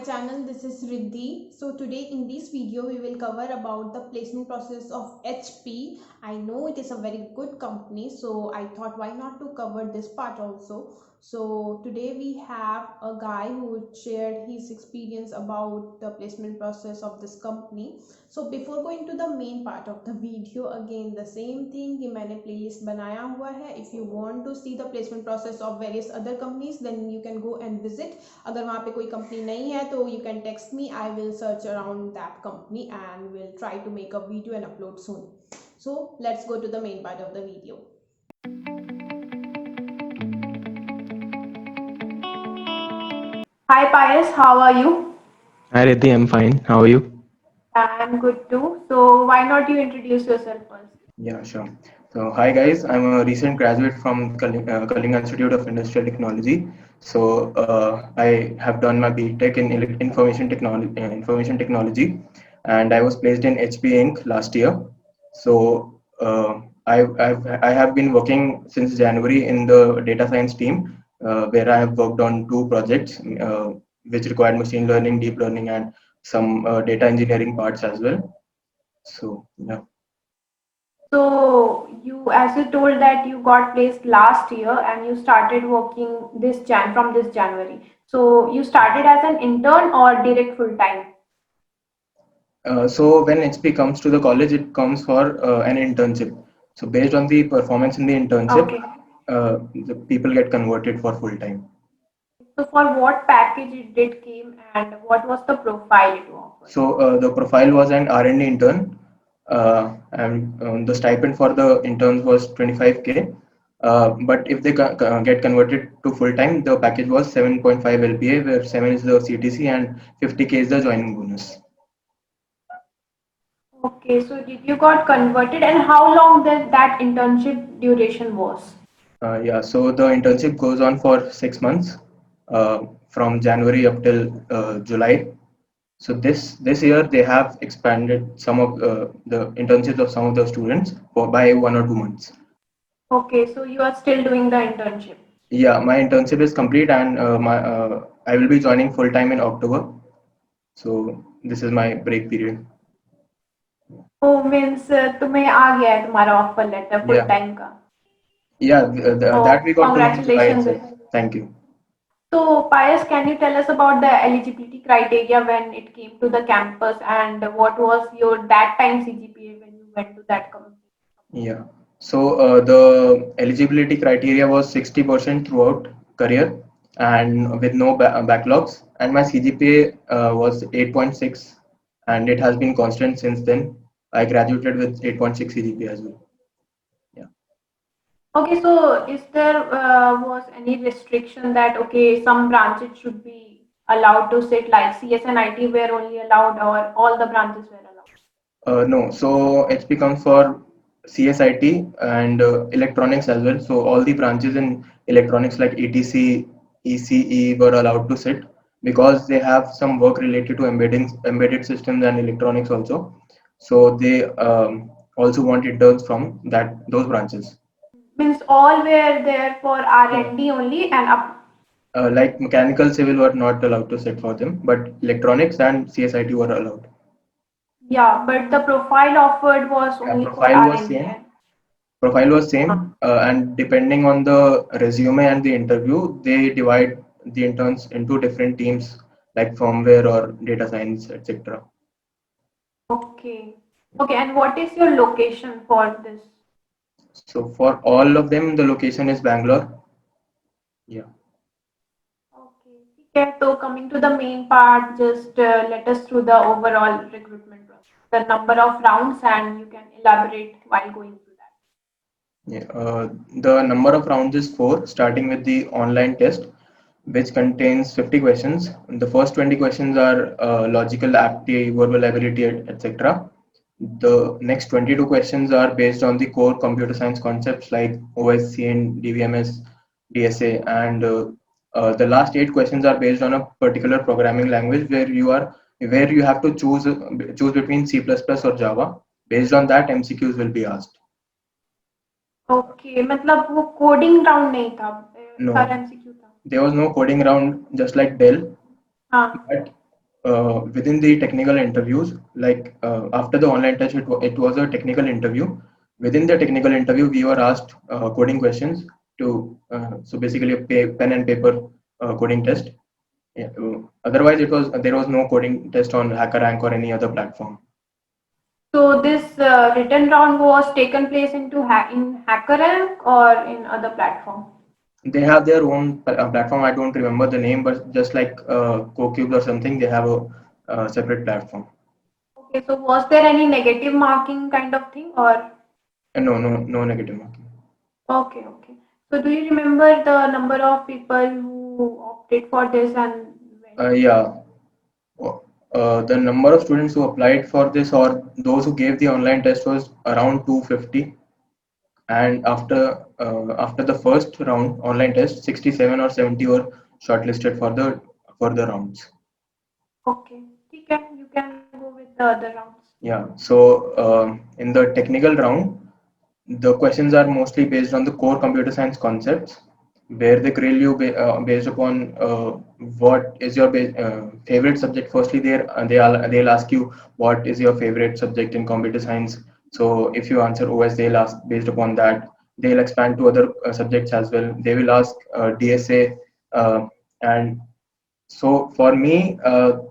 channel. This is Riddhi. So today in this video we will cover about the placement process of HP. I know it is a very good company, so I thought why not to cover this part also. So today we have a guy who shared his experience about the placement process of this company. So before going to the main part of the video, again the same thing कि मैंने playlist बनाया हुआ है. If you want to see the placement process of various other companies, then you can go and visit. अगर वहाँ पे कोई company नहीं है तो you can text me. I will search around that company and will try to make a video and upload soon. So let's go to the main part of the video. Hi Payas, how are you? Hi Riddhi, I'm fine. How are you? I'm good too. So why not you introduce yourself first? Yeah, sure. So, hi guys, I'm a recent graduate from Kalinga Institute of Industrial Technology. So, I have done my BTech in information technology, and I was placed in HP Inc. last year. So, I have been working since January in the data science team, where I have worked on two projects, which required machine learning, deep learning, and some data engineering parts as well. So, yeah. So you, as you told that you got placed last year and you started working from this January. So you started as an intern or direct full time? So when HP comes to the college, it comes for an internship. So based on the performance in the internship, Okay. the people get converted for full time. So for what package it did came and what was the profile it offered? So the profile was an R&D intern, and the stipend for the interns was 25K. But if they get converted to full time, the package was 7.5 LPA, where 7 is the CTC and 50K is the joining bonus. Okay, so did you got converted and how long that internship duration was? Yeah, so the internship goes on for 6 months, from January up till July. So this year they have expanded some of the internships of some of the students by 1 or 2 months. Okay, so you are still doing the internship. Yeah, my internship is complete, and my I will be joining full time in October. So this is my break period. Oh, means तुम्हें आ गया है तुम्हारा offer letter full Yeah, time का. yeah, that Oh, we got to know in July congratulations. itself. Thank you. So, Pius, can you tell us about the eligibility criteria when it came to the campus and what was your that time CGPA when you went to that company? Yeah. So the eligibility criteria was 60% throughout career and with no backlogs. And my CGPA was 8.6, and it has been constant since then. I graduated with 8.6 CGPA as well. Yeah. Okay, so is there was any restriction that okay some branches should be allowed to sit like CS and IT were only allowed or all the branches were allowed? No, so HP comes for CSIT and electronics as well. So all the branches in electronics like ETC, ECE were allowed to sit because they have some work related to embedded systems and electronics also. So they also want interns from those branches. Means all were there for No. R&D only and up. Like mechanical civil were not allowed to sit for them, but electronics and CSIT were allowed. Yeah, but the profile offered was Yeah, only for R&D and profile was uh, same, and depending on the resume and the interview, they divide the interns into different teams like firmware or data science, etc. okay. Okay, and what is your location for this? So for all of them, the location is Bangalore. Yeah. Okay. Okay, so coming to the main part, just let us through the overall recruitment process, the number of rounds, and you can elaborate while going through that. Yeah. The number of rounds is four, starting with the online test, which contains 50 questions. The first 20 questions are logical aptitude, verbal ability, etc. The next 22 questions are based on the core computer science concepts like OSC and DVMS, DSA, and the last eight questions are based on a particular programming language where you have to choose between C++ or Java. Based on that, MCQs will be asked. Okay, मतलब वो coding round नहीं था, सारा No, MCQ था. there was no coding round just like Dell, हाँ. but within the technical interviews, like after the online test, it was a technical interview. Within the technical interview, we were asked coding questions so basically a pen and paper coding test. Yeah. Otherwise, there was no coding test on HackerRank or any other platform. So this written round was taken place in HackerRank or in other platform? They have their own platform. I don't remember the name, but just like CoCube or something, they have a separate platform. Okay, so was there any negative marking kind of thing or? No negative marking. Okay, okay. So do you remember the number of people who opted for this and went? Yeah. The number of students who applied for this or those who gave the online test was around 250. And after the first round online test, 67 or 70 were shortlisted for the further rounds. Okay, ठीक है, you can go with the other rounds. Yeah. So in the technical round, the questions are mostly based on the core computer science concepts, where they grill you based upon what is your favorite subject. Firstly, they'll ask you what is your favorite subject in computer science. So if you answer OS, they'll ask based upon that. They'll expand to other subjects as well. They will ask DSA, and so for me,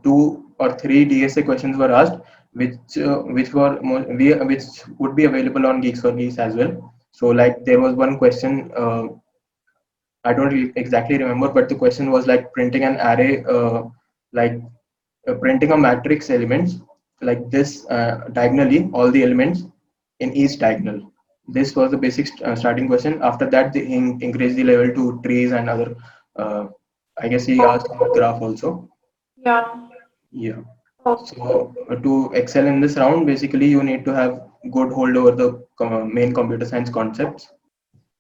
two or three DSA questions were asked, which would be available on Geeks for Geeks as well. So like there was one question, I don't exactly remember, but the question was like printing an array, like printing a matrix elements like this diagonally, all the elements in each diagonal. This was the basic starting question. After that, they increased the level to trees and other. Uh, I guess he asked about graph also. Yeah. Yeah. Okay. So to excel in this round, basically you need to have good hold over the main computer science concepts.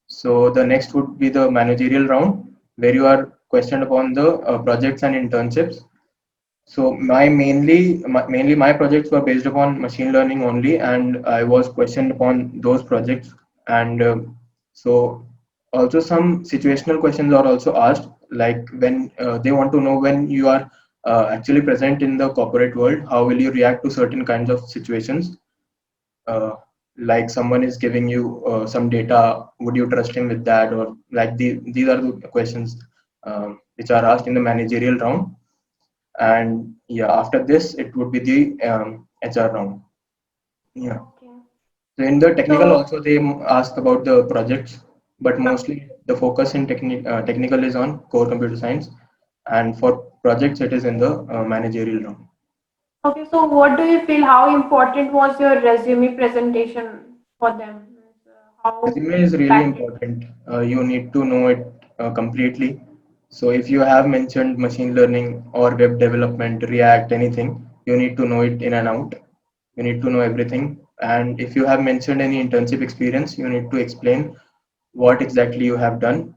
So the next would be the managerial round, where you are questioned upon the projects and internships. So mainly my projects were based upon machine learning only, and I was questioned upon those projects. And so also some situational questions are also asked, like when they want to know when you are actually present in the corporate world, how will you react to certain kinds of situations? Uh, like someone is giving you some data, would you trust him with that? Or like these are the questions which are asked in the managerial round. And yeah, after this it would be the HR round. Yeah. Okay. So in the technical So also they ask about the projects, but mostly the focus in technical is on core computer science, and for projects it is in the managerial round. okay, so what do you feel? How important was your resume presentation for them? How Resume is really impacted? important. You need to know it completely. So if you have mentioned machine learning or web development, React, anything, you need to know it in and out. You need to know everything. And if you have mentioned any internship experience, you need to explain what exactly you have done,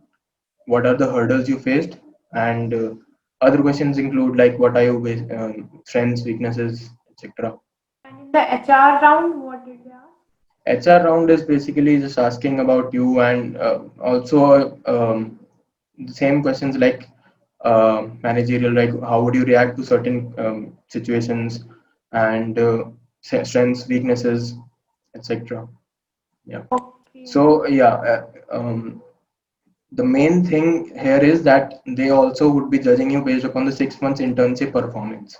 what are the hurdles you faced, and other questions include like what are your strengths, weaknesses, etc. And in the HR round, what did they ask? HR round is basically just asking about you, and also the same questions like managerial, like how would you react to certain situations, and strengths, weaknesses, etc. Yeah. Okay. So yeah, the main thing here is that they also would be judging you based upon the 6 months internship performance.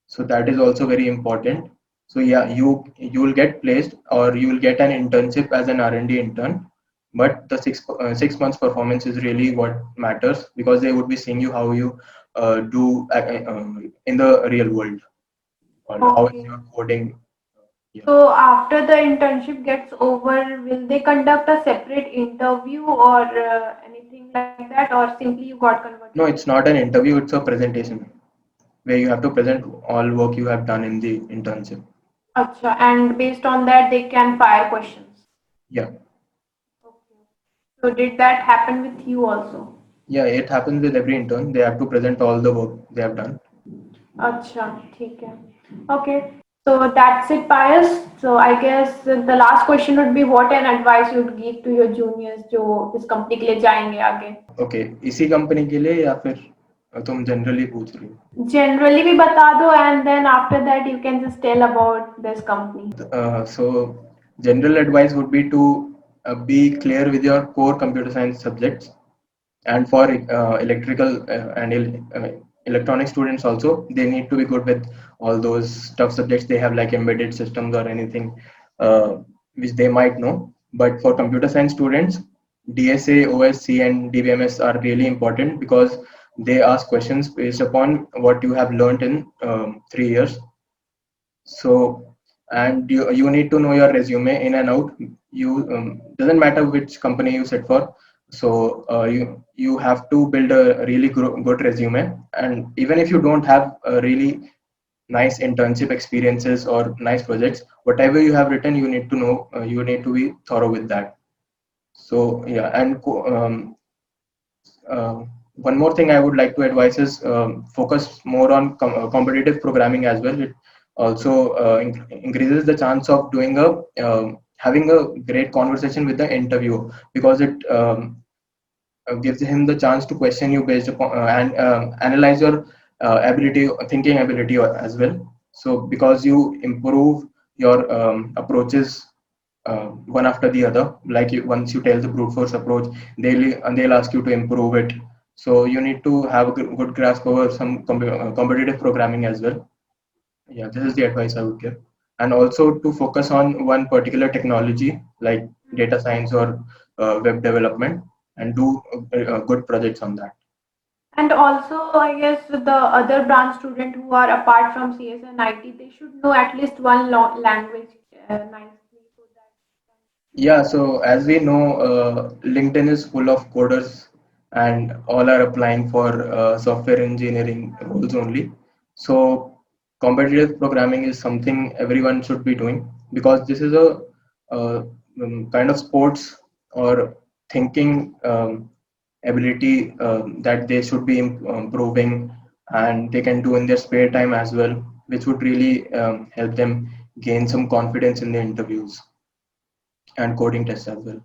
So that is also very important. So yeah, you will get placed or you will get an internship as an R&D intern, but the 6 months performance is really what matters, because they would be seeing you how you do in the real world, or how is Okay. your coding. Yeah. So after the internship gets over, will they conduct a separate interview or anything like that, or simply you got converted? No, it's not an interview, it's a presentation where you have to present all work you have done in the internship. Acha, and based on that, they can fire questions. Yeah. Okay. So did that happen with you also? Yeah, it happens with every intern. They have to present all the work they have done. अच्छा ठीक है. Okay, so that's it, Pius. So I guess the last question would be what an advice you would give to your juniors जो इस company के लिए जाएंगे आगे. Okay, इसी कंपनी के लिए या फिर तुम जनरली पूछ रही हो। Generally भी बता दो, and then after that you can just tell about this company. So general advice would be to be clear with your core computer science subjects, and for electrical electronic students also, they need to be good with all those tough subjects they have, like embedded systems or anything uh, which they might know. But for computer science students, DSA, OSC, and DBMS are really important because they ask questions based upon what you have learned in 3 years. So, and you need to know your resume in and out. You doesn't matter which company you set for. So you have to build a really good resume. And even if you don't have a really nice internship experiences or nice projects, whatever you have written, you need to know. You need to be thorough with that. So yeah, and one more thing I would like to advise is focus more on competitive programming as well. It also increases the chance of doing a having a great conversation with the interviewer, because it gives him the chance to question you based upon and analyze your ability, thinking ability as well. So because you improve your approaches one after the other, like once you tell the brute force approach, they'll ask you to improve it. So you need to have a good grasp over some competitive programming as well. Yeah, this is the advice I would give. And also to focus on one particular technology like data science or web development, and do good projects on that. And also, I guess the other branch student who are apart from CS and IT, they should know at least one language nicely so that. Yeah, so as we know, LinkedIn is full of coders and all are applying for software engineering roles only. So competitive programming is something everyone should be doing, because this is a kind of sports or thinking ability that they should be improving, and they can do in their spare time as well, which would really help them gain some confidence in the interviews and coding tests as well.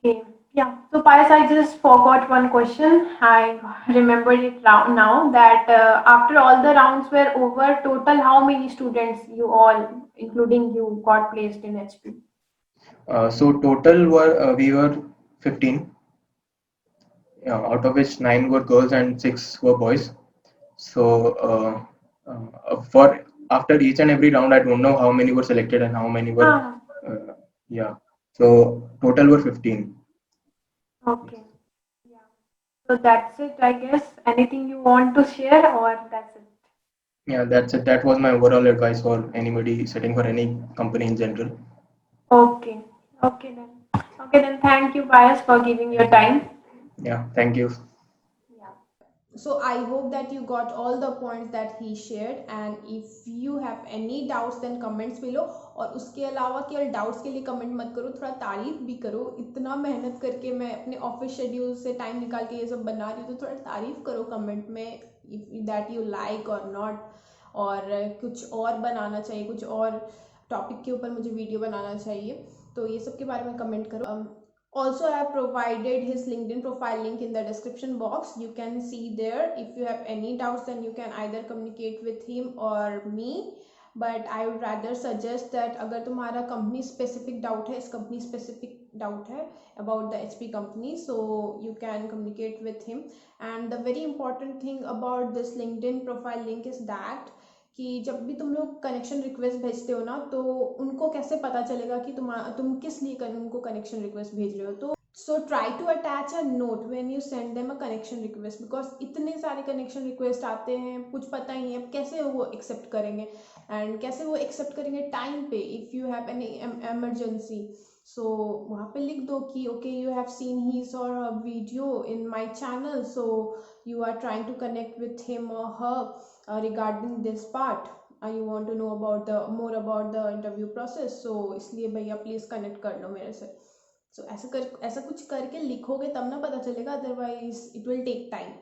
Okay. Yeah. So, Pius, I just forgot one question. I remembered it now that after all the rounds were over, total how many students you all, including you, got placed in HP? So total were we were 15, out of which 9 were girls and 6 were boys. So for after each and every round, I don't know how many were selected and how many were. Ah, Yeah. So total were 15. okay. Yeah. So that's it, I guess. Anything you want to share, or that's it? Yeah, that's it. That was my overall advice for anybody sitting for any company in general. Okay. Okay then. Okay then. Thank you, Pius, for giving your Thank you. time. Yeah, thank you. Yeah. So I hope that you got all the points that he shared, and if you have any doubts then comments below. और उसके अलावा केवल doubts के लिए comment मत करो, थोड़ा तारीफ भी करो। इतना मेहनत करके मैं अपने ऑफिस शेड्यूल से टाइम निकाल के ये सब बना रही हूँ, तो थोड़ा तारीफ करो कमेंट में, इफ दैट यू लाइक और नॉट। और कुछ और बनाना चाहिए, कुछ और टॉपिक के ऊपर मुझे वीडियो बनाना चाहिए, तो ये सब के बारे में कमेंट करो। Also, I have provided his LinkedIn profile link in the description box. You can see there. If you have any doubts, then you can either communicate with him or me. But I would rather suggest that अगर तुम्हारा company specific doubt है, इस company specific doubt है about the HP company, so you can communicate with him. And the very important thing about this LinkedIn profile link is that कि जब भी तुम लोग कनेक्शन रिक्वेस्ट भेजते हो ना, तो उनको कैसे पता चलेगा कि तुम किस लिए उनको कनेक्शन रिक्वेस्ट भेज रहे हो। तो so try to attach a note when you send them a connection request, because इतने सारे कनेक्शन रिक्वेस्ट आते हैं, कुछ पता ही नहीं है कैसे वो एक्सेप्ट करेंगे, एंड कैसे वो एक्सेप्ट करेंगे टाइम पे if you have any emergency. So वहाँ पे लिख दो कि okay you have seen his और video in my channel, so you are trying to connect with him or her regarding this part, you want to know about the more about the interview process, so इसलिए भैया please connect कर लो मेरे से। सो ऐसा कुछ करके लिखोगे तब ना पता चलेगा, otherwise it will take time.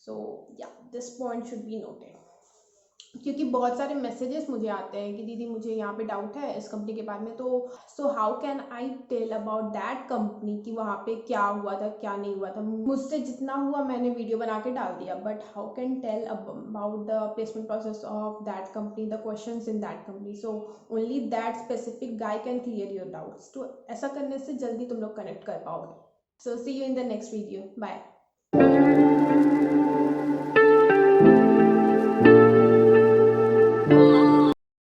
So या this point should be noted. क्योंकि बहुत सारे मैसेजेस मुझे आते हैं कि दीदी मुझे यहाँ पे डाउट है इस कंपनी के बारे में, तो so how can I tell about that company कि वहाँ पे क्या हुआ था क्या नहीं हुआ था। मुझसे जितना हुआ मैंने वीडियो बना के डाल दिया, but how can tell about the placement process of that company, the questions in that company, so only that specific guy can clear your doubts. तो ऐसा करने से जल्दी तुम लोग कनेक्ट कर पाओगे। So see you in the next video, bye.